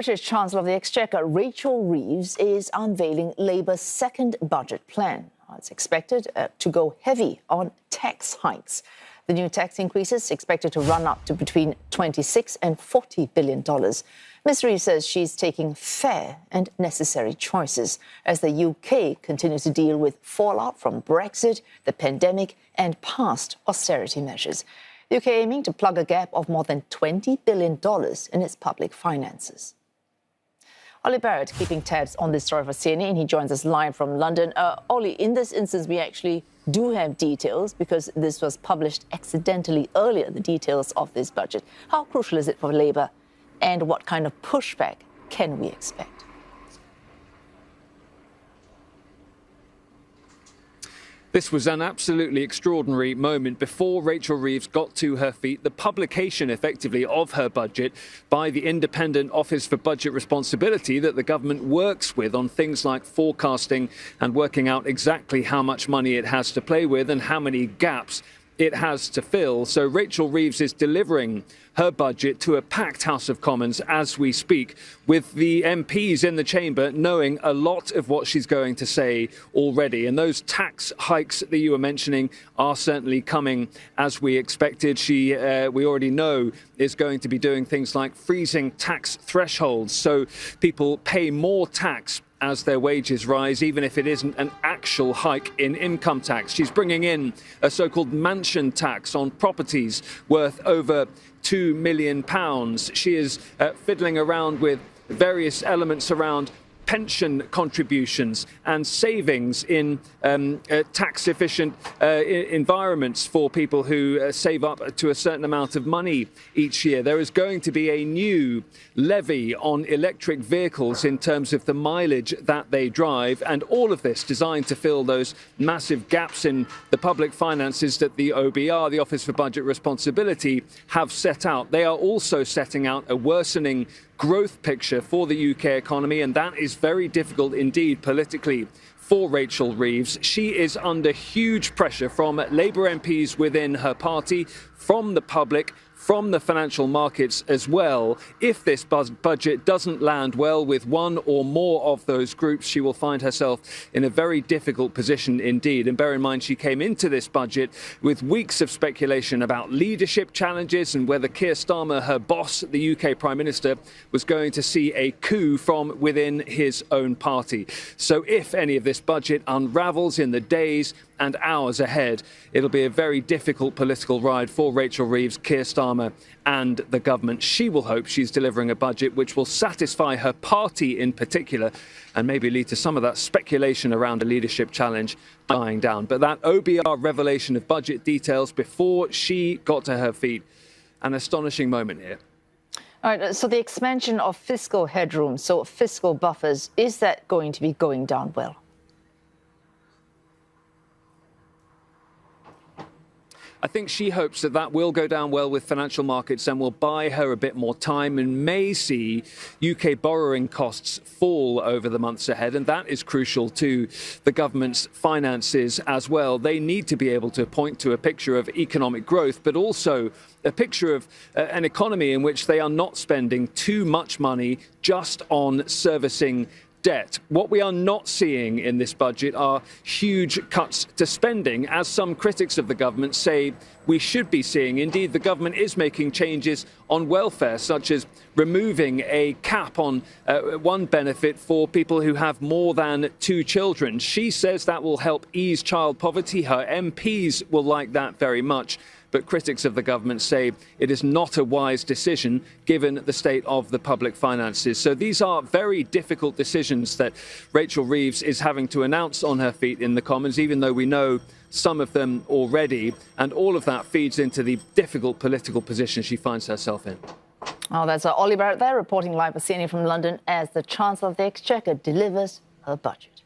British Chancellor of the Exchequer Rachel Reeves is unveiling Labour's second budget plan. It's expected to go heavy on tax hikes. The new tax increases expected to run up to between $26 and $40 billion. Ms. Reeves says she's taking fair and necessary choices as the UK continues to deal with fallout from Brexit, the pandemic and past austerity measures. The UK aiming to plug a gap of more than $20 billion in its public finances. Olly Barratt keeping tabs on this story for CNN. He joins us live from London. Olly, in this instance, we actually do have details because this was published accidentally earlier, the details of this budget. How crucial is it for Labour and what kind of pushback can we expect? This was an absolutely extraordinary moment before Rachel Reeves got to her feet. The publication, effectively, of her budget by the Independent Office for Budget Responsibility that the government works with on things like forecasting and working out exactly how much money it has to play with and how many gaps it has to fill. So Rachel Reeves is delivering her budget to a packed House of Commons as we speak, with the MPs in the chamber knowing a lot of what she's going to say already. And those tax hikes that you were mentioning are certainly coming as we expected. We already know, is going to be doing things like freezing tax thresholds so people pay more tax as their wages rise, even if it isn't an actual hike in income tax. She's bringing in a so-called mansion tax on properties worth over £2 million. She is fiddling around with various elements around pension contributions and savings in tax-efficient environments for people who save up to a certain amount of money each year. There is going to be a new levy on electric vehicles in terms of the mileage that they drive, and all of this designed to fill those massive gaps in the public finances that the OBR, the Office for Budget Responsibility, have set out. They are also setting out a worsening growth picture for the UK economy, and that is very difficult indeed politically for Rachel Reeves. She is under huge pressure from Labour MPs within her party, from the public, from the financial markets as well. If this budget doesn't land well with one or more of those groups, she will find herself in a very difficult position indeed. And bear in mind, she came into this budget with weeks of speculation about leadership challenges and whether Keir Starmer, her boss, the UK Prime Minister, was going to see a coup from within his own party. So if any of this budget unravels in the days and hours ahead, it'll be a very difficult political ride for Rachel Reeves, Keir Starmer and the government. She will hope she's delivering a budget which will satisfy her party in particular and maybe lead to some of that speculation around a leadership challenge dying down. But that OBR revelation of budget details before she got to her feet, an astonishing moment here. All right, so the expansion of fiscal headroom, so fiscal buffers, is that going to be going down well? I think she hopes that that will go down well with financial markets and will buy her a bit more time and may see UK borrowing costs fall over the months ahead. And that is crucial to the government's finances as well. They need to be able to point to a picture of economic growth, but also a picture of an economy in which they are not spending too much money just on servicing debt. What we are not seeing in this budget are huge cuts to spending, as some critics of the government say we should be seeing. Indeed, the government is making changes on welfare, such as removing a cap on one benefit for people who have more than 2 children. She says that will help ease child poverty. Her MPs will like that very much. But critics of the government say it is not a wise decision given the state of the public finances. So these are very difficult decisions that Rachel Reeves is having to announce on her feet in the Commons, even though we know some of them already. And all of that feeds into the difficult political position she finds herself in. Oh, that's Olly Barratt there reporting live for CNN from London as the Chancellor of the Exchequer delivers her budget.